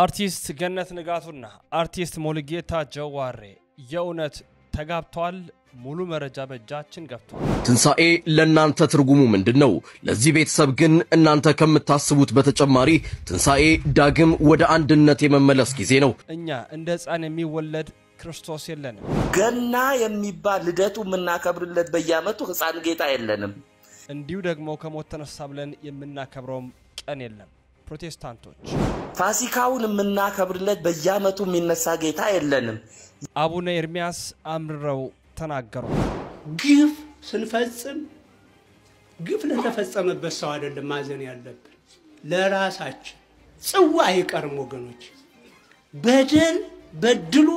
አርቲስት ገነት ንጋቱና አርቲስት ሞልጌታ ጀዋሬ የእውነት ተጋብተዋል። ሙሉ መረጃ በእጃችን ገብቷል። ትንሳኤ ለናንተ ትርጉሙ ምንድነው? ለዚህ ቤተሰብ ግን እናንተ ከምታስቡት በተጨማሪ ትንሳኤ ዳግም ወደ አንድነት የመመለስ ጊዜ ነው። እኛ እንደ ሕፃን የሚወለድ ክርስቶስ የለንም። ገና የሚባል ልደቱ የምናከብርለት በየዓመቱ ሕፃን ጌታ የለንም። እንዲሁ ደግሞ ከሞት ተነሳ ብለን የምናከብረው ቀን የለም። ፕሮቴስታንቶች ፋሲካውን የምናከብርለት በየዓመቱ የሚነሳ ጌታ የለንም። አቡነ ኤርሚያስ አምርረው ተናገሩ። ግፍ ስንፈጽም ግፍ ለተፈጸመበት ሰው አይደለም ማዘን ያለብን፣ ለራሳችን ጽዋ አይቀርም ወገኖች። በደል በድሎ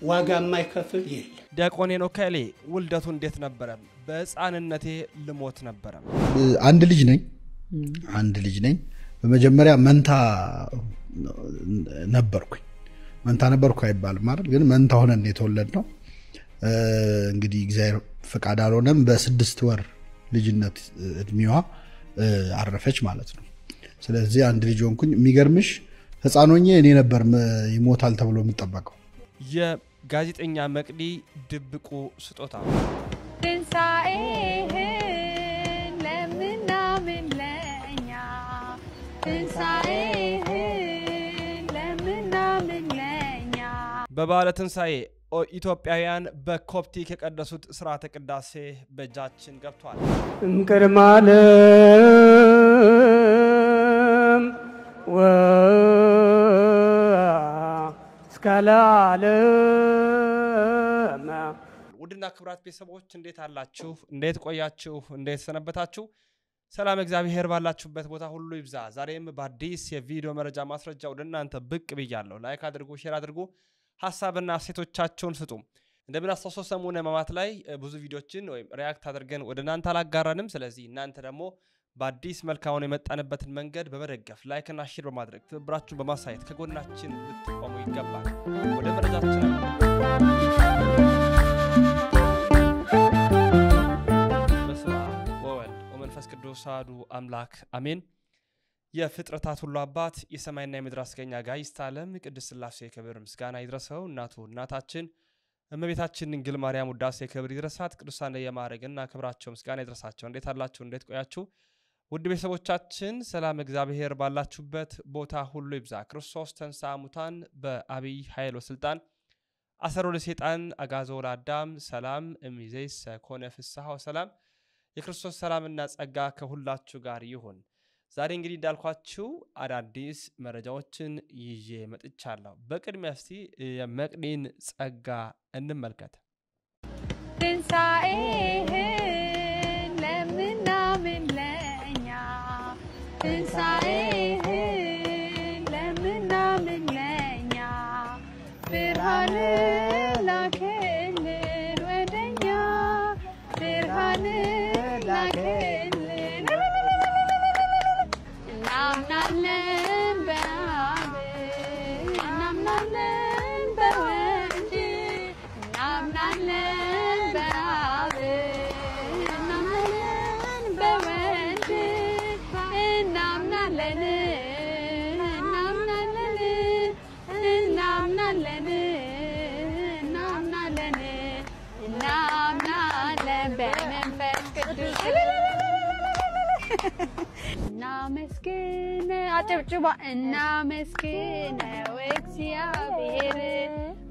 ዋጋ የማይከፍል የለም። ዲያቆን ሄኖክ ኃይሌ ውልደቱ እንዴት ነበረ? በሕፃንነቴ ልሞት ነበረ። አንድ ልጅ ነኝ በመጀመሪያ መንታ ነበርኩ አይባልም ማለት ግን መንታ ሆነን የተወለድነው። እንግዲህ እግዚአብሔር ፈቃድ አልሆነም። በ6 ወር ልጅነት እድሜዋ አረፈች ማለት ነው። ስለዚህ አንድ ልጅ ሆንኩኝ። የሚገርምሽ ሕፃን ሆኜ እኔ ነበር ይሞታል ተብሎ የምጠበቀው። የጋዜጠኛ መቅዲ ድብቁ ስጦታ በበዓለ ትንሣኤ ኢትዮጵያውያን በኮፕቲክ የቀደሱት ሥርዓተ ቅዳሴ በእጃችን ገብቷል። እምቅድመ ዓለም ወእስከ ለዓለም። ውድና ክቡራት ቤተሰቦች እንዴት አላችሁ? እንዴት ቆያችሁ? እንዴት ሰነበታችሁ? ሰላም እግዚአብሔር ባላችሁበት ቦታ ሁሉ ይብዛ። ዛሬም በአዲስ የቪዲዮ መረጃ ማስረጃ ወደ እናንተ ብቅ ብያለሁ። ላይክ አድርጉ፣ ሼር አድርጉ፣ ሐሳብና አስተያየቶቻችሁን ስጡ። እንደምናስተውሰው ሰሞኑን ሕማማት ላይ ብዙ ቪዲዮችን ወይም ሪአክት አድርገን ወደ እናንተ አላጋራንም። ስለዚህ እናንተ ደግሞ በአዲስ መልካውን የመጣንበትን መንገድ በመደገፍ ላይክ እና ሼር በማድረግ ትብብራችሁን በማሳየት ከጎናችን ልትቆሙ ይገባል። ወደ መረጃችን መንፈስ ቅዱስ አሐዱ አምላክ አሜን። የፍጥረታት ሁሉ አባት የሰማይና የምድር አስገኛ ጋይስት ዓለም ቅድስት ሥላሴ ክብር ምስጋና ይድረሰው። እናታችን እመቤታችን ድንግል ማርያም ውዳሴ ክብር ይድረሳት። ቅዱሳን የማዕረግና ክብራቸው ምስጋና ይድረሳቸው። እንዴት አላችሁ? እንዴት ቆያችሁ? ውድ ቤተሰቦቻችን ሰላም እግዚአብሔር ባላችሁበት ቦታ ሁሉ ይብዛ። ክርስቶስ ተንሥአ እሙታን በአብይ ኃይል ወሥልጣን አሰሮ ለሰይጣን አግዓዞ ለአዳም ሰላም እምይእዜሰ ኮነ ፍስሐ ወሰላም። የክርስቶስ ሰላምና ጸጋ ከሁላችሁ ጋር ይሁን። ዛሬ እንግዲህ እንዳልኳችሁ አዳዲስ መረጃዎችን ይዤ መጥቻለሁ። በቅድሚያ እስቲ የመቅዲን ጸጋ እንመልከት። ትንሣኤህን ለምናምን ለእኛ ትንሣኤህን ለምናምን ለእኛ ብርሃን ላክልን ወደኛ ብርሃን ላክልን እናምናለን በአብ እናምናለን በወልድ እናምናለን በአብ እናምናለን በወልድ እናምናለን በመንፈስ ቅዱስ እናመስግን አጨብጭባ እናመስግነው እግዚአብሔር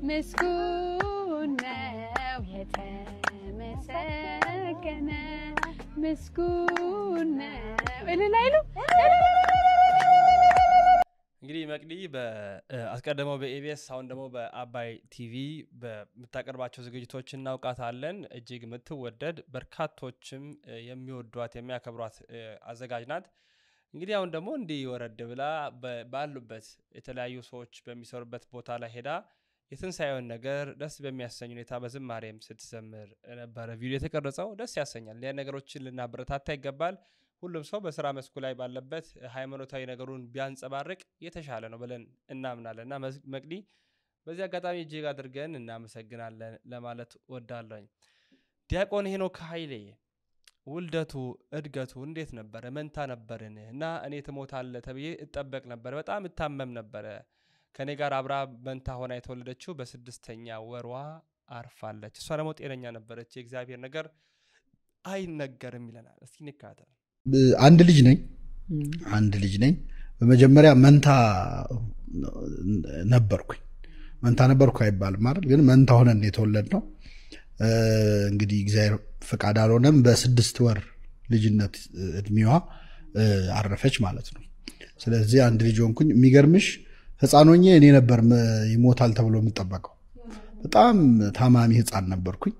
ምስጉን ነው የተመሰገነ ምስጉን ነው እልላይሉ። እንግዲህ መቅዲ በአስቀደመው በኢቢኤስ አሁን ደግሞ በአባይ ቲቪ በመታቀርባቸው ዝግጅቶች እናውቃታለን። እጅግ የምትወደድ በርካቶችም የሚወዷት የሚያከብሯት አዘጋጅ ናት። እንግዲህ አሁን ደግሞ እንዲህ ወረድ ብላ ባሉበት የተለያዩ ሰዎች በሚሰሩበት ቦታ ላይ ሄዳ የትንሣኤውን ነገር ደስ በሚያሰኝ ሁኔታ በዝማሬም ስትዘምር ነበረ ቪዲዮ የተቀረጸው። ደስ ያሰኛል። ያ ነገሮችን ልናበረታታ ይገባል። ሁሉም ሰው በስራ መስኩ ላይ ባለበት ሃይማኖታዊ ነገሩን ቢያንጸባርቅ የተሻለ ነው ብለን እናምናለንና መቅዲ በዚህ አጋጣሚ እጅግ አድርገን እናመሰግናለን ለማለት ወዳለኝ። ዲያቆን ሄኖክ ኃይሌ ውልደቱ እድገቱ እንዴት ነበር? መንታ ነበርን እና እኔ ትሞታለህ ተብዬ እጠበቅ ነበር። በጣም እታመም ነበር። ከኔ ጋር አብራ መንታ ሆና የተወለደችው በ6ኛ ወሯ አርፋለች። እሷ ደግሞ ጤነኛ ነበረች። የእግዚአብሔር ነገር አይነገርም ይለናል። እስቲ እንካተል። አንድ ልጅ ነኝ በመጀመሪያ መንታ ነበርኩ አይባልም ማለት ግን መንታ ሆነን የተወለድነው እንግዲህ እግዚአብሔር ፈቃድ አልሆነም በ6 ወር ልጅነት እድሜዋ አረፈች ማለት ነው። ስለዚህ አንድ ልጅ ሆንኩኝ። የሚገርምሽ ህፃን ሆኜ እኔ ነበር ይሞታል ተብሎ የምጠበቀው። በጣም ታማሚ ህፃን ነበርኩኝ።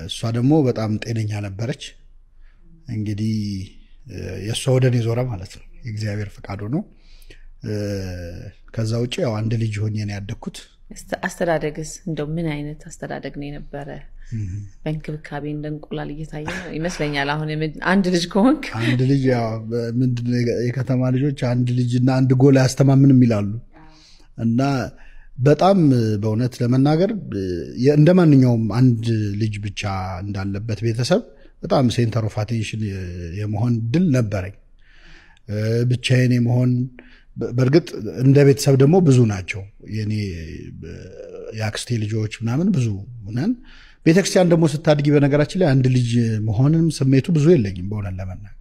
እሷ ደግሞ በጣም ጤነኛ ነበረች። እንግዲህ የሷ ወደኔ ዞረ ማለት ነው። የእግዚአብሔር ፈቃድ ሆኖ ከዛ ውጪ ያው አንድ ልጅ ሆኜ ነው ያደግኩት። አስተዳደግስ እንደው ምን አይነት አስተዳደግ ነው የነበረ? በእንክብካቤ እንደንቁላል እየታየ ነው ይመስለኛል። አሁን አንድ ልጅ ከሆንክ አንድ ልጅ ያው ምንድነው የከተማ ልጆች አንድ ልጅና አንድ ጎል አያስተማምንም ይላሉ። እና በጣም በእውነት ለመናገር እንደማንኛውም አንድ ልጅ ብቻ እንዳለበት ቤተሰብ በጣም ሴንተር ኦፍ አቴንሽን የመሆን ድል ነበረኝ። ብቻዬን የመሆን በርግጥ እንደ ቤተሰብ ደግሞ ብዙ ናቸው የኔ ያክስቴ ልጆች ምናምን ብዙ ነን። ቤተክርስቲያን ደግሞ ስታድጊ በነገራችን ላይ አንድ ልጅ መሆንም ስሜቱ ብዙ የለኝም በእውነት ለመናገር።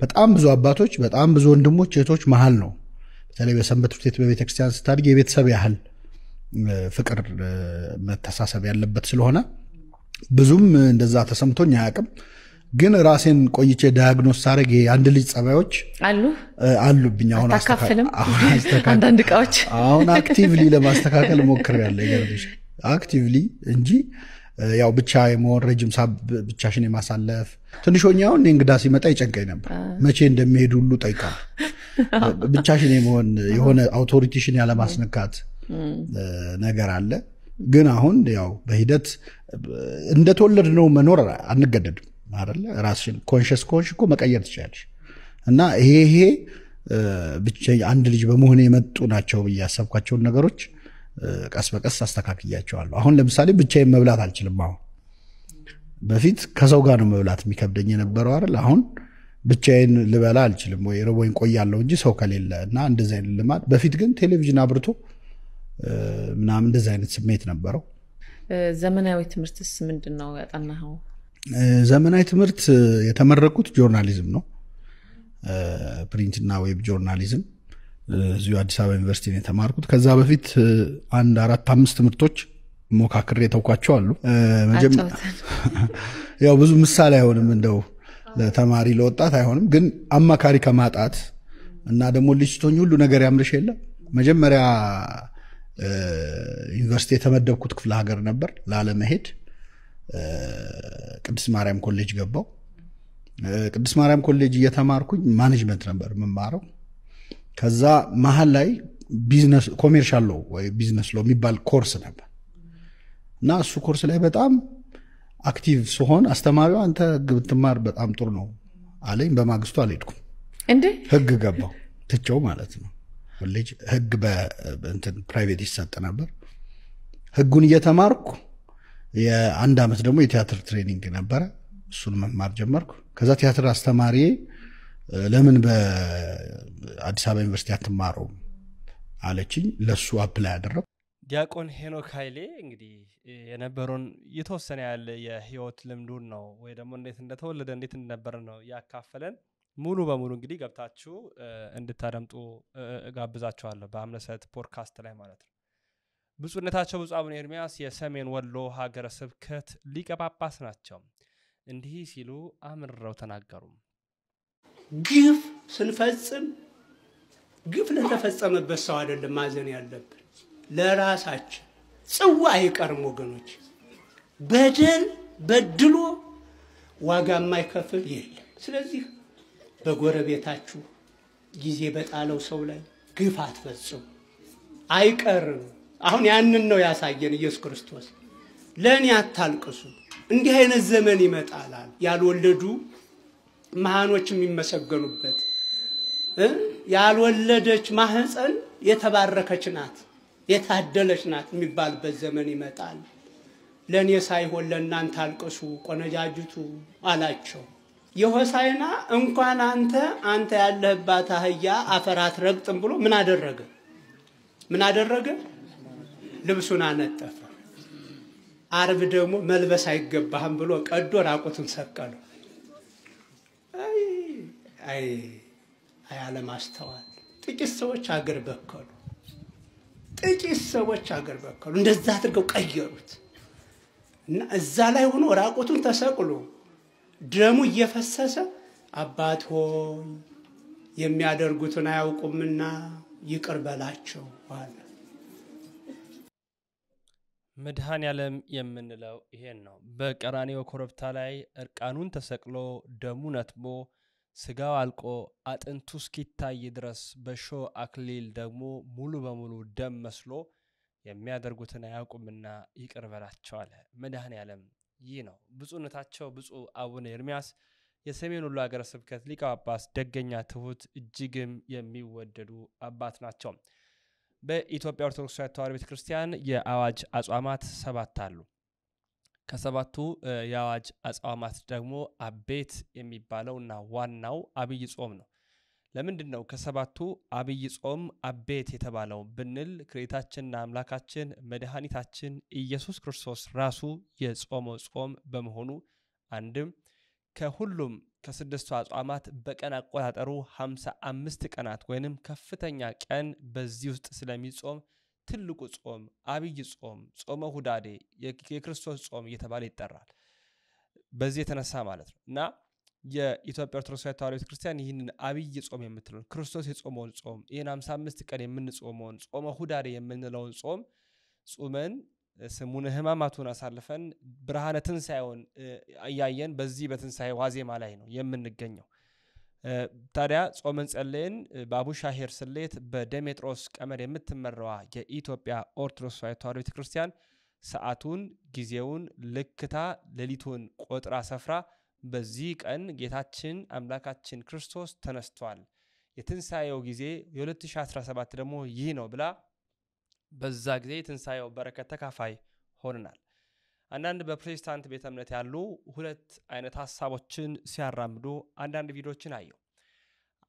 በጣም ብዙ አባቶች በጣም ብዙ ወንድሞች እህቶች መሃል ነው። በተለይ በሰንበት ትምህርት ቤት በቤተክርስቲያን ስታድጊ የቤተሰብ ያህል ፍቅር መተሳሰብ ያለበት ስለሆነ ብዙም እንደዛ ተሰምቶኝ አያውቅም። ግን ራሴን ቆይቼ ዳያግኖስ ሳረግ አንድ ልጅ ጸባዮች አሉብኝ። አሁን አንዳንድ ቃዎች አሁን አክቲቭሊ ለማስተካከል ሞክሬያለሁ። ይገርምሽ አክቲቭሊ እንጂ ያው ብቻ የመሆን ረጅም ሰዓት ብቻሽን የማሳለፍ ትንሾኛው እንግዳ ሲመጣ ይጨንቀኝ ነበር። መቼ እንደሚሄድ ሁሉ ጠይቃለሁ። ብቻሽን የመሆን የሆነ አውቶሪቲሽን ያለ ማስነካት ነገር አለ። ግን አሁን ያው በሂደት እንደተወለድነው መኖር አንገደድም አይደለ? ራስሽን ኮንሺየስ እኮ መቀየር ትችላለሽ። እና ይሄ ብቻ አንድ ልጅ በመሆን የመጡ ናቸው ያሰብኳቸውን ነገሮች ቀስ በቀስ አስተካክያቸዋለሁ። አሁን ለምሳሌ ብቻዬን መብላት አልችልም። አሁን በፊት ከሰው ጋር ነው መብላት የሚከብደኝ የነበረው አይደል? አሁን ብቻዬን ልበላ አልችልም ወይ ርቦኝ ቆያለሁ እንጂ ሰው ከሌለ እና እንደዛ አይነት ልማድ። በፊት ግን ቴሌቪዥን አብርቶ ምናምን እንደዛ አይነት ስሜት ነበረው። ዘመናዊ ትምህርትስ ምንድነው ያጠናኸው? ዘመናዊ ትምህርት የተመረቁት ጆርናሊዝም ነው። ፕሪንትና ዌብ ጆርናሊዝም እዚሁ አዲስ አበባ ዩኒቨርሲቲ ነው የተማርኩት። ከዛ በፊት 1-4-5 ትምህርቶች ሞካክሬ ተውኳቸው አሉ። ያው ብዙ ምሳሌ አይሆንም እንደው ለተማሪ ለወጣት አይሆንም። ግን አማካሪ ከማጣት እና ደግሞ ልጅ ስትሆኚ ሁሉ ነገር ያምርሽ የለ። መጀመሪያ ዩኒቨርሲቲ የተመደብኩት ክፍለ ሀገር ነበር ላለመሄድ። ቅድስት ማርያም ኮሌጅ ገባው። ቅድስት ማርያም ኮሌጅ እየተማርኩኝ ማኔጅመንት ነበር የምማረው። ከዛ መሃል ላይ ቢዝነስ ኮሜርሻል ሎ ወይ ቢዝነስ ሎ የሚባል ኮርስ ነበር እና እሱ ኮርስ ላይ በጣም አክቲቭ ስሆን አስተማሪው አንተ ብትማር በጣም ጥሩ ነው አለኝ። በማግስቱ አልሄድኩም እንዴ ህግ ገባው ትቼው ማለት ነው። ኮሌጅ ህግ በእንትን ፕራይቬት ይሰጥ ነበር። ህጉን እየተማርኩ የአንድ አመት ደግሞ የቲያትር ትሬኒንግ ነበር። እሱን መማር ጀመርኩ። ከዛ ቲያትር አስተማሪ ለምን በአዲስ አበባ ዩኒቨርሲቲ አትማሩም አለችኝ። ለሱ አፕላይ አደረኩ። ዲያቆን ሄኖክ ኃይሌ እንግዲህ የነበረውን የተወሰነ ያለ የህይወት ልምዱን ነው ወይ ደግሞ እንዴት እንደተወለደ እንዴት እንደነበረ ነው ያካፈለን። ሙሉ በሙሉ እንግዲህ ገብታችሁ እንድታደምጡ ጋብዛችኋለሁ በአምነሰት ፖድካስት ላይ ማለት ነው። ብፁዕነታቸው ብፁዕ አቡነ ኤርሚያስ የሰሜን ወሎ ሀገረ ስብከት ሊቀ ጳጳስ ናቸው። እንዲህ ሲሉ አምርረው ተናገሩ። ግፍ ስንፈጽም ግፍ ለተፈጸመበት ሰው አይደለም ማዘን ያለብን፣ ለራሳችን ጽዋ አይቀርም ወገኖች። በደል በድሎ ዋጋ የማይከፍል የለም። ስለዚህ በጎረቤታችሁ ጊዜ በጣለው ሰው ላይ ግፍ አትፈጽሙ፣ አይቀርም። አሁን ያንን ነው ያሳየን ኢየሱስ ክርስቶስ። ለኔ አታልቅሱ እንዲህ አይነት ዘመን ይመጣል። ያልወለዱ ማህኖች የሚመሰገኑበት ያልወለደች ማህፀን የተባረከች ናት የታደለች ናት የሚባልበት ዘመን ይመጣል። ለኔ ሳይሆን ለእናንተ አልቅሱ ቆነጃጅቱ አላቸው። የሆሳዕና እንኳን አንተ ያለህባት አህያ አፈራት ረግጥም ብሎ ምን አደረገ? ልብሱን አነጠፈ። ዓርብ ደግሞ መልበስ አይገባህም ብሎ ቀዶ ራቁትን ሰቀለው። አይ አለማስተዋል። ጥቂት ሰዎች አገር በከሉ። እንደዛ አድርገው ቀየሩት እና እዛ ላይ ሆኖ ራቁቱን ተሰቅሎ ደሙ እየፈሰሰ አባት ሆይ የሚያደርጉትን አያውቁምና ይቅር በላቸው አለ። መድኃኔዓለም የምንለው ይሄን ነው። በቀራንዮ ኮረብታ ላይ እርቃኑን ተሰቅሎ ደሙ ነጥቦ ስጋው አልቆ አጥንቱ እስኪታይ ድረስ በሾህ አክሊል ደግሞ ሙሉ በሙሉ ደም መስሎ የሚያደርጉትን አያውቁምና ይቅር በላቸው አለ። መድኃኔዓለም ይህ ነው። ብፁዕነታቸው ብፁዕ አቡነ ኤርምያስ የሰሜን ወሎ ሀገረ ስብከት ሊቀ ጳጳስ ደገኛ ትሁት እጅግም የሚወደዱ አባት ናቸው። በኢትዮጵያ ኦርቶዶክስ ተዋሕዶ ቤተክርስቲያን የአዋጅ አጽዋማት 7 አሉ። ከሰባቱ የአዋጅ አጽዋማት ደግሞ አቤት የሚባለውና ዋናው አብይ ጾም ነው። ለምንድነው ከሰባቱ አብይ ጾም አቤት የተባለው ብንል ክሬታችንና አምላካችን መድኃኒታችን ኢየሱስ ክርስቶስ ራሱ የጾመው ጾም በመሆኑ አንድም ከሁሉም ከስድስቱ አጽዋማት በቀን አቆጣጠሩ 55 ቀናት ወይንም ከፍተኛ ቀን በዚህ ውስጥ ስለሚጾም ትልቁ ጾም አብይ ጾም ጾመ ሁዳዴ የክርስቶስ ጾም እየተባለ ይጠራል። በዚህ የተነሳ ማለት ነው እና የኢትዮጵያ ኦርቶዶክስ ተዋሕዶ ቤተክርስቲያን ይህንን አብይ ጾም የምትለው ክርስቶስ የጾመውን ጾም ይህን 55 ቀን የምንጾመውን ጾመ ሁዳዴ የምንለውን ጾም ጾመን ስሙነ ሕማማቱን አሳልፈን ብርሃነ ትንሣኤውን እያየን በዚህ በትንሣኤ ዋዜማ ላይ ነው የምንገኘው። ታዲያ ጾመን ጸልየን በአቡሻሄር ስሌት በደሜጥሮስ ቀመር የምትመራዋ የኢትዮጵያ ኦርቶዶክስ ተዋሕዶ ቤተክርስቲያን ሰዓቱን ጊዜውን ልክታ ሌሊቱን ቆጥራ ሰፍራ በዚህ ቀን ጌታችን አምላካችን ክርስቶስ ተነስቷል፣ የትንሣኤው ጊዜ የ2017 ደግሞ ይህ ነው ብላ በዛ ጊዜ ትንሣኤው በረከት ተካፋይ ሆነናል። አንዳንድ በፕሮቴስታንት ቤተ እምነት ያሉ ሁለት አይነት ሐሳቦችን ሲያራምዱ አንዳንድ ቪዲዮችን አየሁ።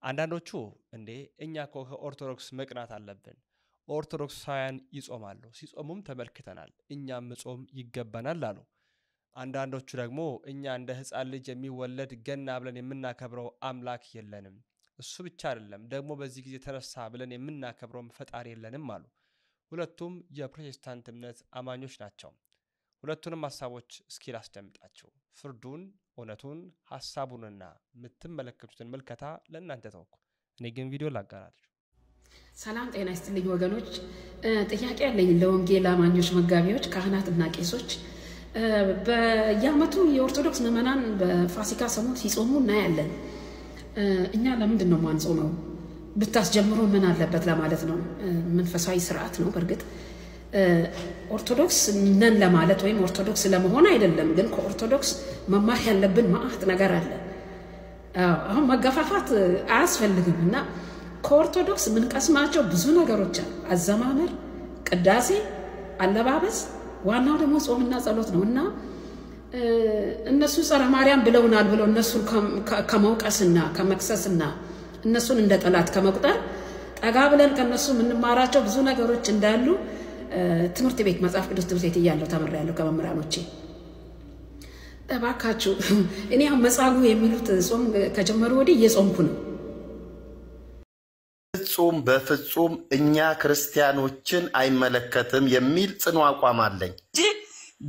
አንዳንዶቹ እንዴ እኛ ከኦርቶዶክስ መቅናት አለብን፣ ኦርቶዶክሳውያን ይጾማሉ፣ ሲጾሙም ተመልክተናል፣ እኛም መጾም ይገባናል አሉ። አንዳንዶቹ ደግሞ እኛ እንደ ሕፃን ልጅ የሚወለድ ገና ብለን የምናከብረው አምላክ የለንም፣ እሱ ብቻ አይደለም ደግሞ በዚህ ጊዜ ተነሳ ብለን የምናከብረው ፈጣሪ የለንም አሉ። ሁለቱም የፕሮቴስታንት እምነት አማኞች ናቸው። ሁለቱንም ሐሳቦች እስኪ ላስደምጣችሁ። ፍርዱን፣ እውነቱን፣ ሐሳቡንና የምትመለከቱትን መልከታ ለእናንተ ተውኩ። እኔ ግን ቪዲዮ ላጋራችሁ። ሰላም ጤና ይስጥልኝ ወገኖች። ጥያቄ ያለኝ ለወንጌል አማኞች መጋቢዎች፣ ካህናትና ቄሶች በየዓመቱ የኦርቶዶክስ ምዕመናን በፋሲካ ሰሞን ሲጾሙ እናያለን። እኛ ለምንድን ነው ማንጾመው? ብታስጀምሩ ምን አለበት ለማለት ነው። መንፈሳዊ ስርዓት ነው። በእርግጥ ኦርቶዶክስ ነን ለማለት ወይም ኦርቶዶክስ ለመሆን አይደለም፣ ግን ከኦርቶዶክስ መማር ያለብን ማአት ነገር አለ። አሁን መገፋፋት አያስፈልግም እና ከኦርቶዶክስ ምን ቀስማቸው ብዙ ነገሮች አሉ። አዘማመር፣ ቅዳሴ፣ አለባበስ፣ ዋናው ደግሞ ጾምና ጸሎት ነው እና እነሱ ጸረ ማርያም ብለውናል ብለው እነሱን ከመውቀስና ከመክሰስና እነሱን እንደ ጠላት ከመቁጠር ጠጋ ብለን ከነሱ የምንማራቸው ብዙ ነገሮች እንዳሉ ትምህርት ቤት መጽሐፍ ቅዱስ ትምህርት ቤት እያለሁ ተምሬያለሁ ከመምህራኖቼ። እባካችሁ እኔ አሁን መጻጉዕ የሚሉት ጾም ከጀመሩ ወዲህ እየጾምኩ ነው። ፍጹም በፍጹም እኛ ክርስቲያኖችን አይመለከትም የሚል ጽኑ አቋም አለኝ እንጂ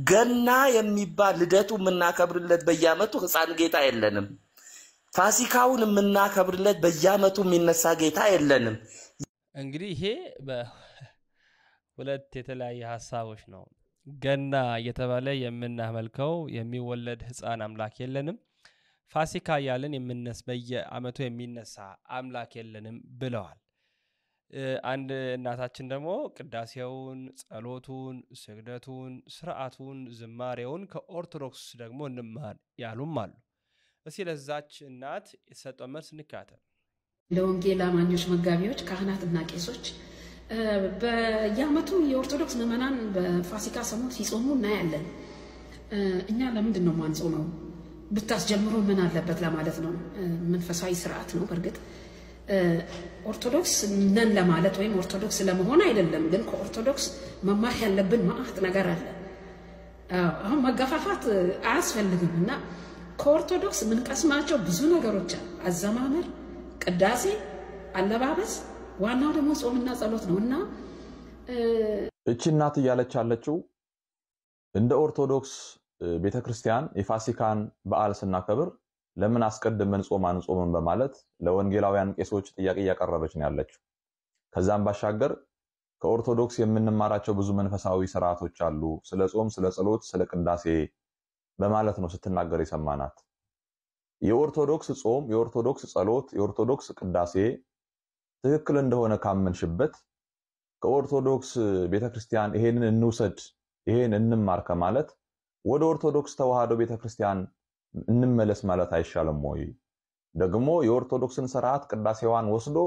ገና የሚባል ልደቱ የምናከብርለት በየዓመቱ ሕፃን ጌታ የለንም። ፋሲካውን የምናከብርለት በየዓመቱ የሚነሳ ጌታ የለንም። እንግዲህ ይሄ በሁለት የተለያየ ሐሳቦች ነው። ገና እየተባለ የምናመልከው የሚወለድ ሕፃን አምላክ የለንም። ፋሲካ ያለን በየዓመቱ የሚነሳ አምላክ የለንም ብለዋል። አንድ እናታችን ደግሞ ቅዳሴውን፣ ጸሎቱን፣ ስግደቱን፣ ስርዓቱን፣ ዝማሬውን ከኦርቶዶክስ ደግሞ እንማር ያሉም አሉ። እስኪ ለዛች እናት የተሰጠው መልስ እንካተል። ለወንጌል አማኞች መጋቢዎች፣ ካህናትና ቄሶች በየዓመቱ የኦርቶዶክስ ምዕመናን በፋሲካ ሰሞን ሲጾሙ እናያለን። እኛ ለምንድን ነው ማንጾመው ብታስጀምሩ ምን አለበት ለማለት ነው መንፈሳዊ ስርዓት ነው በርግጥ ኦርቶዶክስ ነን ለማለት ወይም ኦርቶዶክስ ለመሆን አይደለም ግን ከኦርቶዶክስ መማር ያለብን ማአት ነገር አለ አሁን መጋፋፋት አያስፈልግምና ከኦርቶዶክስ ምን ቀስማቸው ብዙ ነገሮች አሉ አዘማመር ቅዳሴ አለባበስ ዋናው ደግሞ ጾምና ጸሎት ነውና እቺ እናት ያለች አለችው እንደ ኦርቶዶክስ ቤተክርስቲያን የፋሲካን በዓል ስናከብር ለምን አስቀድመን ጾም አንጾምም በማለት ለወንጌላውያን ቄሶች ጥያቄ ያቀረበች ነው ያለችው ከዛም ባሻገር ከኦርቶዶክስ የምንማራቸው ብዙ መንፈሳዊ ሥርዓቶች አሉ ስለ ጾም ስለ ጸሎት ስለ ቅዳሴ በማለት ነው ስትናገር የሰማናት የኦርቶዶክስ ጾም የኦርቶዶክስ ጸሎት የኦርቶዶክስ ቅዳሴ ትክክል እንደሆነ ካመንሽበት ከኦርቶዶክስ ቤተክርስቲያን ይሄንን እንውሰድ ይሄን እንማር ከማለት ወደ ኦርቶዶክስ ተዋህዶ ቤተክርስቲያን እንመለስ ማለት አይሻልም ወይ ደግሞ የኦርቶዶክስን ሥርዓት ቅዳሴዋን ወስዶ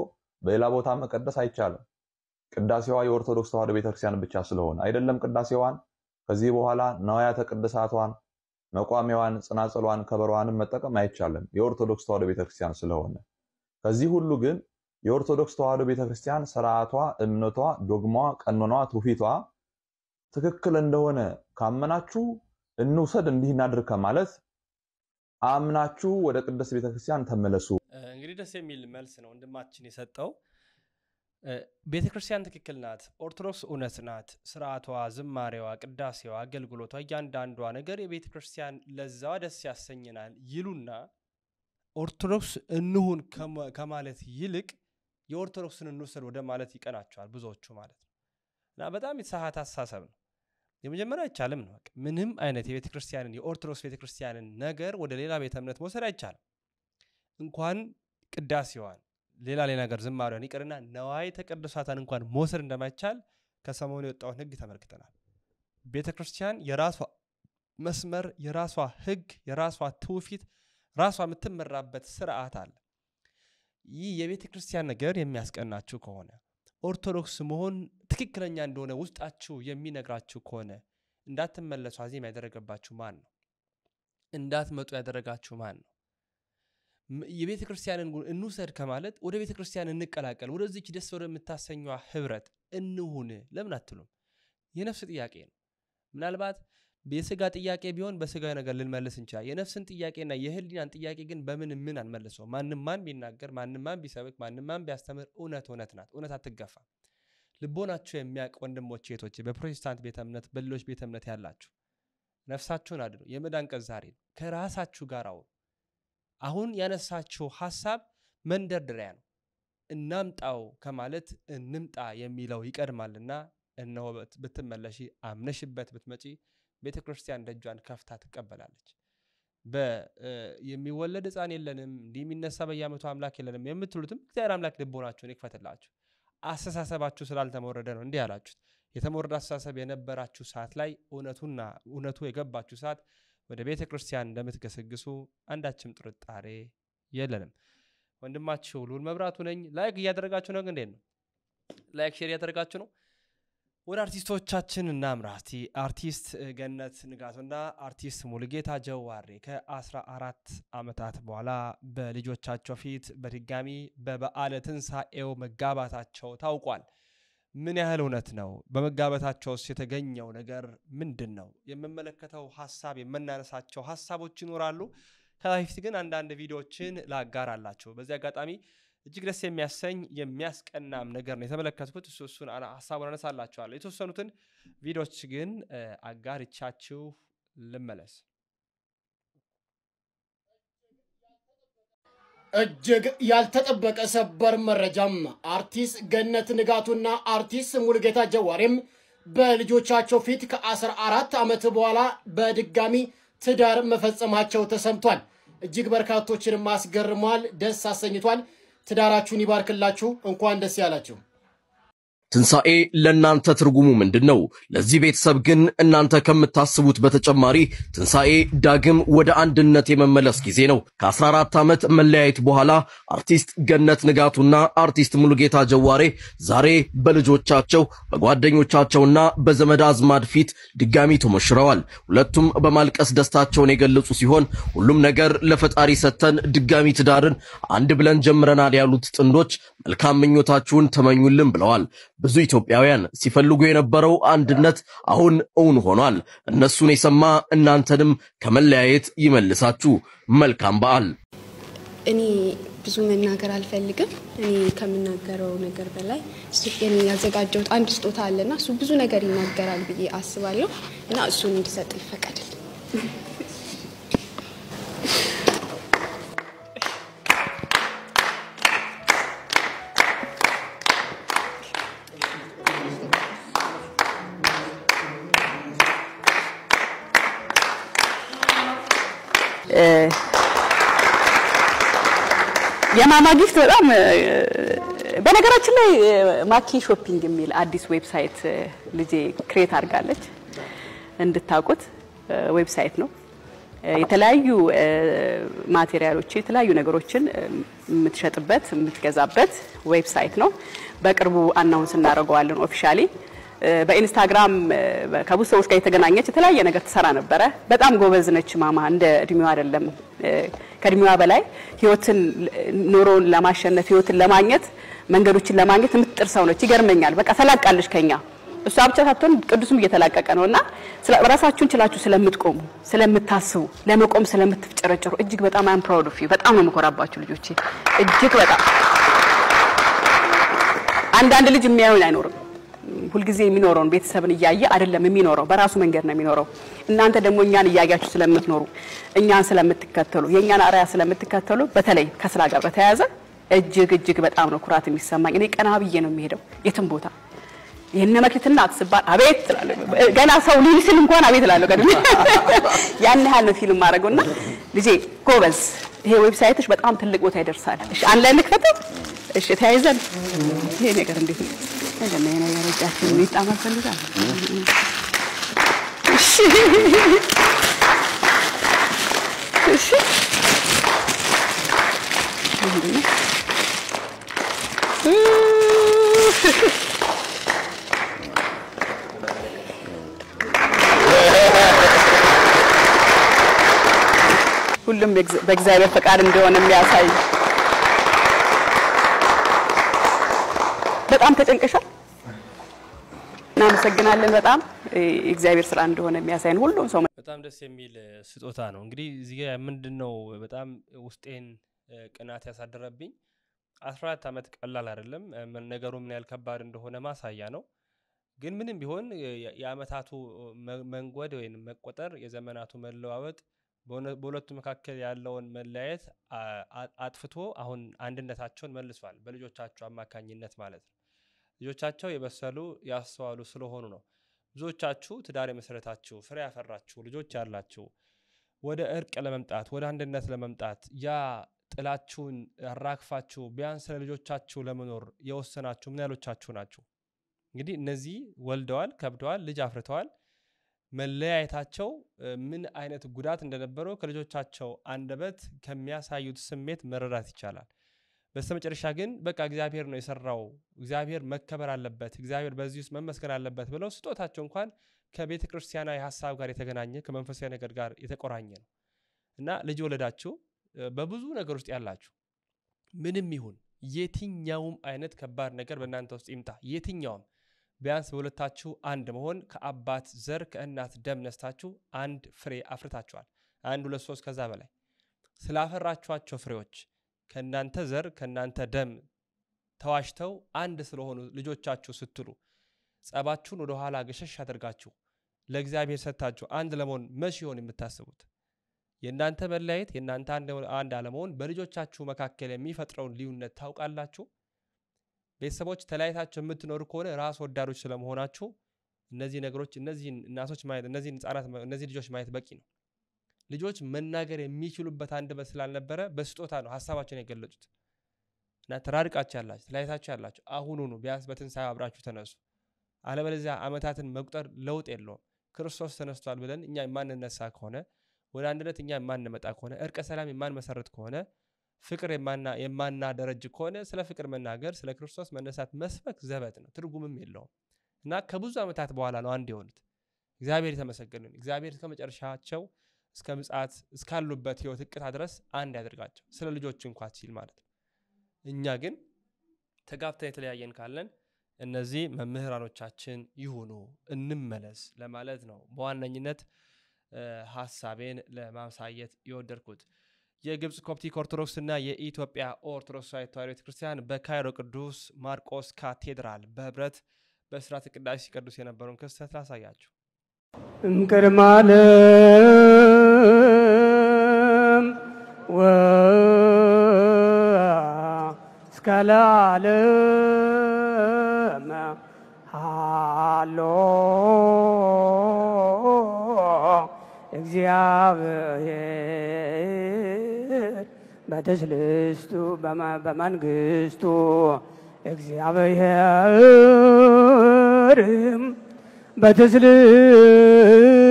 በሌላ ቦታ መቀደስ አይቻልም ቅዳሴዋ የኦርቶዶክስ ተዋህዶ ቤተክርስቲያን ብቻ ስለሆነ አይደለም ቅዳሴዋን ከዚህ በኋላ ነዋያተ ቅድሳቷን መቋሚያዋን ጽናጽሏን ከበሮዋን መጠቀም አይቻልም የኦርቶዶክስ ተዋህዶ ቤተክርስቲያን ስለሆነ ከዚህ ሁሉ ግን የኦርቶዶክስ ተዋህዶ ቤተክርስቲያን ሥርዓቷ እምነቷ ዶግማዋ ቀኖናዋ ትውፊቷ ትክክል እንደሆነ ካመናችሁ እንውሰድ እንዲህ እናድርግ ማለት አምናችሁ ወደ ቅድስት ቤተክርስቲያን ተመለሱ እንግዲህ ደስ የሚል መልስ ነው ወንድማችን የሰጠው ቤተክርስቲያን ትክክል ናት ኦርቶዶክስ እውነት ናት ሥርዓቷ ዝማሬዋ ቅዳሴዋ አገልግሎቷ እያንዳንዷ ነገር የቤተክርስቲያን ለዛዋ ደስ ያሰኘናል ይሉና ኦርቶዶክስ እንሁን ከማለት ይልቅ የኦርቶዶክስን እንውሰድ ወደ ማለት ይቀናቸዋል ብዙዎቹ ማለት እና በጣም የተሳሳተ አስተሳሰብ ነው የመጀመሪያ አይቻልም ነው ምንም አይነት የቤተክርስቲያንን የኦርቶዶክስ ቤተክርስቲያንን ነገር ወደ ሌላ ቤተ እምነት መውሰድ አይቻልም እንኳን ቅዳሴዋን ሌላ ነገር ዝማሬዋን ይቀርና ነዋይ ተቀድሳታን እንኳን መውሰድ እንደማይቻል ከሰሞኑ የወጣውን ህግ ተመልክተናል ቤተክርስቲያን የራሷ መስመር የራሷ ህግ የራሷ ትውፊት ራሷ የምትመራበት ሥርዓት አለ ይህ የቤተክርስቲያን ነገር የሚያስቀናችሁ ከሆነ ኦርቶዶክስ መሆን ትክክለኛ እንደሆነ ውስጣችሁ የሚነግራችሁ ከሆነ እንዳትመለሱ አዚም ያደረገባችሁ ማን ነው እንዳትመጡ ያደረጋችሁ ማን ነው የቤተክርስቲያንን እንውሰድ ከማለት ወደ ቤተክርስቲያን እንቀላቀል ወደዚህች ደስ ወደ የምታሰኘዋ ህብረት እንሁን ለምን አትሉም የነፍስ ጥያቄ ነው ምናልባት በስጋ ጥያቄ ቢሆን በስጋ ነገር ልንመልስ እንችላለን የነፍስን ጥያቄና የህሊናን ጥያቄ ግን በምን ምን አንመልሰው ማንንም ማን ቢናገር ማንንም ማን ቢሰብክ ማንንም ማን ቢያስተምር እውነት ናት እውነት አትገፋ ልቦናችሁ የሚያቅ ወንድሞች እህቶች በፕሮቴስታንት ቤተ እምነት በሌሎች ቤተ እምነት ያላችሁ ነፍሳችሁን አድኑ የመዳን ቀን ዛሬ ከራሳችሁ ጋር አሁን ያነሳችሁ ሐሳብ መንደርደሪያ ነው እናምጣው ከማለት እንምጣ የሚለው ይቀድማልና እነሆ ብትመለሺ አምነሽበት ብትመጪ ቤተክርስቲያን ደጇን ከፍታ ትቀበላለች የሚወለድ ሕፃን የለንም እንዲሚነሳ በየዓመቱ አምላክ የለንም የምትሉትም እግዚአብሔር አምላክ ልቦናችሁን ይክፈትላችሁ አስተሳሰባችሁ ስላልተመረደ ነው እንዲህ ያላችሁት የተመረደ አስተሳሰብ የነበራችሁ ሰዓት ላይ እውነቱ የገባችሁ ሰዓት ወደ ቤተክርስቲያን እንደምትገሰግሱ አንዳችም ጥርጣሬ የለንም ወንድማችሁ ሉል መብራቱ ነኝ ላይክ እያደረጋችሁ ነው እንዴ ነው ላይክ ሼር እያደረጋችሁ ነው ወደ አርቲስቶቻችን እናምራ አርቲስት ገነት ንጋቱና አርቲስት ሙሉጌታ ጀዋሬ ከ14 ዓመታት በኋላ በልጆቻቸው ፊት በድጋሚ በበዓለ ትንሣኤው መጋባታቸው ታውቋል ምን ያህል እውነት ነው በመጋባታቸውስ የተገኘው ነገር ምንድነው የምመለከተው ሐሳብ የምናነሳቸው ሐሳቦች ይኖራሉ ከላይፍት ግን አንዳንድ ቪዲዮዎችን ላጋራላችሁ በዚህ አጋጣሚ እጅግ ደስ የሚያሰኝ የሚያስቀናም ነገር ነው የተመለከቱት እሱን ሐሳቡን አነሳላችኋለሁ የተወሰኑትን ቪዲዮዎች ግን አጋርቻችሁ ልመለስ እጅግ ያልተጠበቀ ሰበር መረጃም አርቲስት ገነት ንጋቱና አርቲስት ሙሉጌታ ጀዋሬም በልጆቻቸው ፊት ከ14 ዓመት በኋላ በድጋሚ ትዳር መፈጸማቸው ተሰምቷል እጅግ በርካቶችን ማስገርሟል ደስ አሰኝቷል ትዳራችሁን ይባርክላችሁ እንኳን ደስ ያላችሁ ትንሣኤ ለእናንተ ትርጉሙ ምንድነው? ለዚህ ቤተሰብ ግን እናንተ ከምታስቡት በተጨማሪ ትንሣኤ ዳግም ወደ አንድነት የመመለስ ጊዜ ነው። ከ14 ዓመት መለያየት በኋላ አርቲስት ገነት ንጋቱና አርቲስት ሙሉጌታ ጀዋሬ ዛሬ በልጆቻቸው በጓደኞቻቸውና በዘመድ አዝማድ ፊት ድጋሚ ተሞሽረዋል። ሁለቱም በማልቀስ ደስታቸውን የገለጹ ሲሆን ሁሉም ነገር ለፈጣሪ ሰተን ድጋሚ ትዳርን አንድ ብለን ጀምረናል ያሉት ጥንዶች መልካም ምኞታችሁን ተመኙልን ብለዋል። ብዙ ኢትዮጵያውያን ሲፈልጉ የነበረው አንድነት አሁን እውን ሆኗል። እነሱን የሰማ እናንተንም ከመለያየት ይመልሳችሁ። መልካም በዓል። እኔ ብዙ መናገር አልፈልግም። እኔ ከምናገረው ነገር በላይ እኔ ያዘጋጀሁት አንድ ስጦታ አለና እሱ ብዙ ነገር ይናገራል ብዬ አስባለሁ እና እሱን እንድሰጥ ይፈቀድልኝ። የማማ ጊፍት በጣም በነገራችን ላይ ማኪ ሾፒንግ የሚል አዲስ ዌብሳይት ልጄ ክሬት አድርጋለች። እንድታውቁት ዌብሳይት ነው። የተለያዩ ማቴሪያሎች የተለያዩ ነገሮችን የምትሸጥበት የምትገዛበት ዌብሳይት ነው። በቅርቡ አናውንስ እናደርገዋለን ኦፊሻሊ። በኢንስታግራም ከብዙ ሰዎች ጋር የተገናኘች የተለያየ ነገር ትሰራ ነበረ። በጣም ጎበዝ ነች ማማ። እንደ እድሜዋ አይደለም ከእድሜዋ በላይ ህይወትን ኑሮን ለማሸነፍ ህይወትን ለማግኘት መንገዶችን ለማግኘት የምትጥር ሰው ነች። ይገርመኛል። በቃ ተላቃለች ከኛ። እሷ ብቻ ሳትሆን ቅዱስም እየተላቀቀ ነውና ራሳችሁን ችላችሁ ስለምትቆሙ ስለምታስቡ ለመቆም ስለምትጨረጨሩ እጅግ በጣም አም ፕራውድ ኦፍ ዩ። በጣም ነው መኮራባችሁ ልጆቼ። እጅግ በጣም አንዳንድ ልጅ የሚያዩን አይኖርም። ሁልጊዜ የሚኖረውን ቤተሰብን እያየ አይደለም የሚኖረው፣ በራሱ መንገድ ነው የሚኖረው። እናንተ ደግሞ እኛን እያያችሁ ስለምትኖሩ እኛን ስለምትከተሉ የኛን አርአያ ስለምትከተሉ በተለይ ከስራ ጋር በተያያዘ እጅግ በጣም ነው ኩራት የሚሰማኝ። እኔ ቀና ብዬ ነው የሚሄደው የትም ቦታ። ይሄን መክሊትና አትስባል አቤት ትላለህ። ገና ሰው ሊልስል እንኳን አቤት እላለሁ። ቀድሜ ያን ያህል ነው ፊልም ማድረግና ልጄ ጎበዝ። ይሄ ዌብሳይትሽ በጣም ትልቅ ቦታ ይደርሳል። እሺ አንላይን ልክፈተው። እሺ ተያይዘን ይሄ ነገር እንዴት ነው? ለምን እኔ ያረጃችሁ ይጣማ ፈልጋል። እሺ እሺ ሁሉም በእግዚአብሔር ፈቃድ እንደሆነ የሚያሳይ በጣም ተጨንቀሻል። እናመሰግናለን። በጣም እግዚአብሔር ስራ እንደሆነ የሚያሳይን ሁሉም ሰው በጣም ደስ የሚል ስጦታ ነው። እንግዲህ እዚህ ጋር ምንድነው በጣም ውስጤን ቅናት ያሳደረብኝ 14 ዓመት ቀላል አይደለም። ነገሩ ምን ያህል ከባድ እንደሆነ ማሳያ ነው። ግን ምንም ቢሆን የአመታቱ መንጎድ ወይም መቆጠር የዘመናቱ መለዋወጥ በሁለቱ መካከል ያለውን መለያየት አጥፍቶ አሁን አንድነታቸውን መልሷል። በልጆቻቸው አማካኝነት ማለት ነው። ልጆቻቸው የበሰሉ ያስተዋሉ ስለሆኑ ነው። ብዙዎቻችሁ ትዳር የመሰረታችሁ ፍሬ ያፈራችሁ ልጆች ያላችሁ ወደ እርቅ ለመምጣት ወደ አንድነት ለመምጣት ያ ጥላችሁን አራክፋችሁ ቢያንስ ለልጆቻችሁ ለመኖር የወሰናችሁ ምን ያህሎቻችሁ ናችሁ? እንግዲህ እነዚህ ወልደዋል፣ ከብደዋል፣ ልጅ አፍርተዋል። መለያየታቸው ምን አይነት ጉዳት እንደነበረው ከልጆቻቸው አንደበት ከሚያሳዩት ስሜት መረዳት ይቻላል። በስተመጨረሻ ግን በቃ እግዚአብሔር ነው የሰራው፣ እግዚአብሔር መከበር አለበት፣ እግዚአብሔር በዚህ ውስጥ መመስገን አለበት ብለው ስጦታቸው እንኳን ከቤተ ክርስቲያናዊ ሐሳብ ጋር የተገናኘ ከመንፈሳዊ ነገር ጋር የተቆራኘ ነው እና ልጅ ወለዳችሁ በብዙ ነገር ውስጥ ያላችሁ ምንም ይሁን የትኛውም አይነት ከባድ ነገር በእናንተ ውስጥ ይምጣ የትኛውም ቢያንስ በሁለታችሁ አንድ መሆን ከአባት ዘር ከእናት ደም ነስታችሁ አንድ ፍሬ አፍርታችኋል። 1 2 3 ከዛ በላይ ስላፈራችኋቸው ፍሬዎች ከእናንተ ዘር ከእናንተ ደም ተዋሽተው አንድ ስለሆኑ ልጆቻችሁ ስትሉ ጸባችሁን ወደ ኋላ ገሸሽ አድርጋችሁ ለእግዚአብሔር ሰጣችሁ አንድ ለመሆን መሽ ይሆን የምታስቡት? የእናንተ መለያየት የእናንተ አንድ አለመሆን በልጆቻችሁ መካከል የሚፈጥረውን ልዩነት ታውቃላችሁ? ቤተሰቦች ተለያይታችሁ የምትኖሩ ከሆነ ራስ ወዳዶች ስለመሆናችሁ እነዚህ ነገሮች እነዚህ እናቶች ማየት እነዚህ ህፃናት እነዚህ ልጆች ማየት በቂ ነው። ልጆች መናገር የሚችሉበት አንደበት ስላልነበረ በስጦታ ነው ሐሳባቸውን የገለጹት እና ተራርቃችሁ ያላችሁ ተለያይታችሁ ያላችሁ አሁኑኑ ቢያንስ በትንሣኤ አብራችሁ ተነሱ። አለበለዚያ ዓመታትን መቁጠር ለውጥ የለውም። ክርስቶስ ተነስቷል ብለን እኛ የማንነሳ ከሆነ ወደ አንድነት እኛ የማንመጣ ከሆነ እርቀ ሰላም የማንመሰረት ከሆነ ፍቅር የማናደረጅ ከሆነ ስለ ፍቅር መናገር ስለ ክርስቶስ መነሳት መስበክ ዘበት ነው፣ ትርጉምም የለውም። እና ከብዙ ዓመታት በኋላ ነው አንድ የሆኑት። እግዚአብሔር የተመሰገነ ይሁን። እግዚአብሔር ከመጨረሻቸው እስከ ምጽአት እስካሉበት ህይወት እቅታ ድረስ አንድ ያደርጋቸው ስለ ልጆቹ እንኳን ሲል ማለት ነው። እኛ ግን ተጋብተን የተለያየን ካለን እነዚህ መምህራኖቻችን ይሁኑ እንመለስ ለማለት ነው በዋነኝነት ሐሳቤን ለማሳየት የወደድኩት። የግብጽ ኮፕቲክ ኦርቶዶክስ እና የኢትዮጵያ ኦርቶዶክስ ተዋሕዶ ቤተክርስቲያን በካይሮ ቅዱስ ማርቆስ ካቴድራል በህብረት በስርዓተ ቅዳሴ ሲቀድሱ የነበረውን ክስተት ላሳያችሁ። እምቅድመ ዓለም ወእስከ ለዓለም ሃሎ እግዚአብሔር በተስልስቱ በመንግስቱ እግዚአብሔር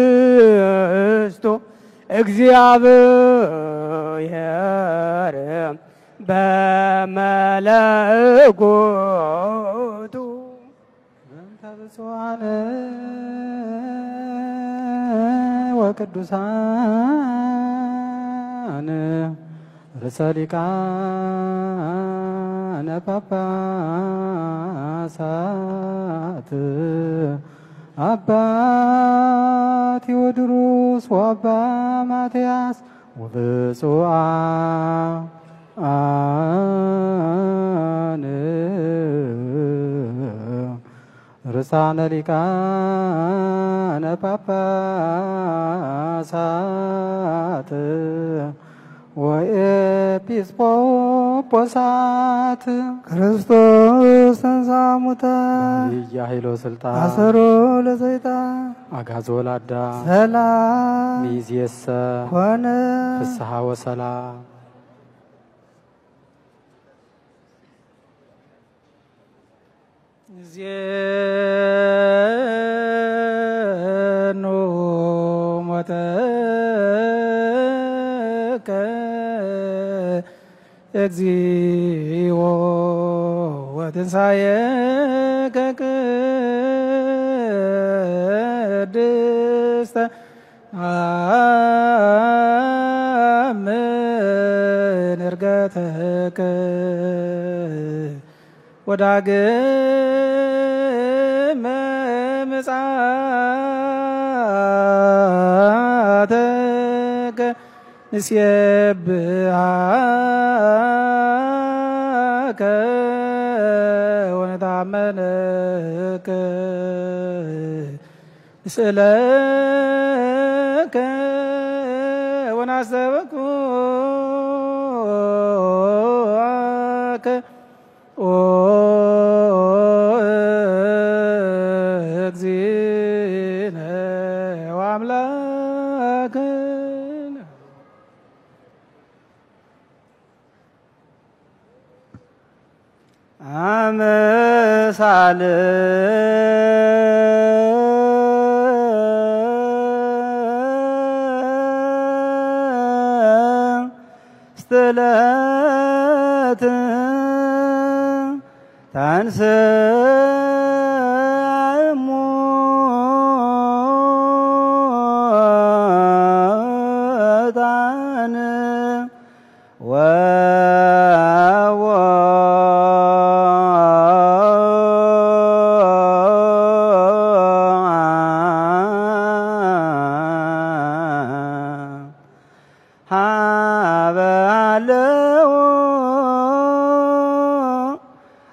በተስልስቱ እግዚአብሔር በመለኮቱ ተብጽዋነ ወቅዱሳን ርዕሰ ሊቃነ ጳጳሳት አባ ቴዎድሮስ ወአባ ማትያስ ወብፁዓን ርዕሳነ ሊቃነ ጳጳሳት ወኤጲስቆጶሳት ክርስቶስ ተንሥአ እሙታን ኢያሂሎ ስልጣን አሰሮ ለሰይጣን አግዓዞ ለአዳም ሰላም ሚእዜሰ ኮነ ፍስሐ ወሰላም። ዜኑ ሞተከ እግዚኦ ወትንሣኤከ ቅድስተ አምን ዕርገተከ ወዳግመ ምጽአተከ ንሴብሐከ ወነታመነከ ንስእለከ ወናስተብኩከ ኦ እግዚእነ ወአምላክነ አመሳለ ስትለት ታንስ ሙታን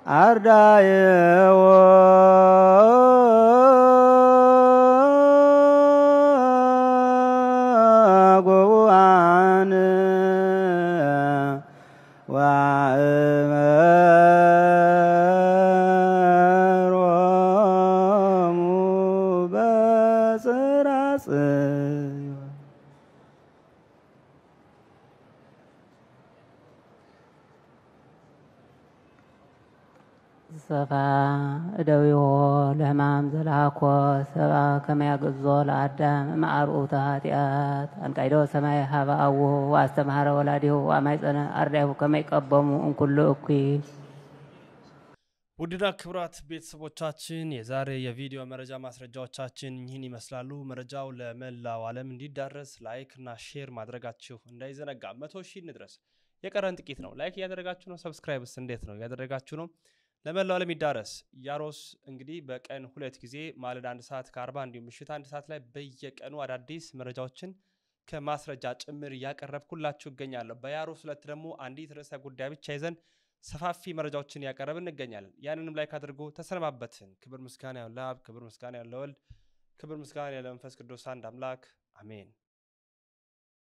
አርዳየዎ ሰፋ እደዊሆ ለሕማም ዘለሃኮ ሰብአ ከመያግዞ ለአዳም ማዕርኡተ ኃጢአት አንቃይዶ ሰማይ ሀበ አቡሁ ወአስተምሃረ ወላዲሁ ወአማይፀነ አርዳይሁ ከመይቀበሙ እንኩሉ እኩይ። ውድና ክብራት ቤተሰቦቻችን የዛሬ የቪዲዮ መረጃ ማስረጃዎቻችን ይህን ይመስላሉ። መረጃው ለመላው ዓለም እንዲዳረስ ላይክ እና ሼር ማድረጋችሁ እንዳይዘነጋ። 100,000 እንድረስ የቀረን ጥቂት ነው። ላይክ እያደረጋችሁ ነው። ሰብስክራይብስ እንዴት ነው እያደረጋችሁ ነው? ለመላው ዓለም ይዳረስ። ያሮስ እንግዲህ በቀን 2 ጊዜ ማለዳ 1 ሰዓት ከ40 እንዲሁም ምሽት 1 ሰዓት ላይ በየቀኑ አዳዲስ መረጃዎችን ከማስረጃ ጭምር እያቀረብኩላችሁ እገኛለሁ። በያሮስ ዕለት ደግሞ አንዲት ርዕሰ ጉዳይ ብቻ ይዘን ሰፋፊ መረጃዎችን ያቀረብን እንገኛለን። ያንንም ላይክ አድርጎ ተሰነባበትን። ክብር ምስጋና ይሁን ለአብ፣ ክብር ምስጋና ይሁን ለወልድ፣ ክብር ምስጋና ይሁን ለመንፈስ ቅዱስ አንድ አምላክ አሜን።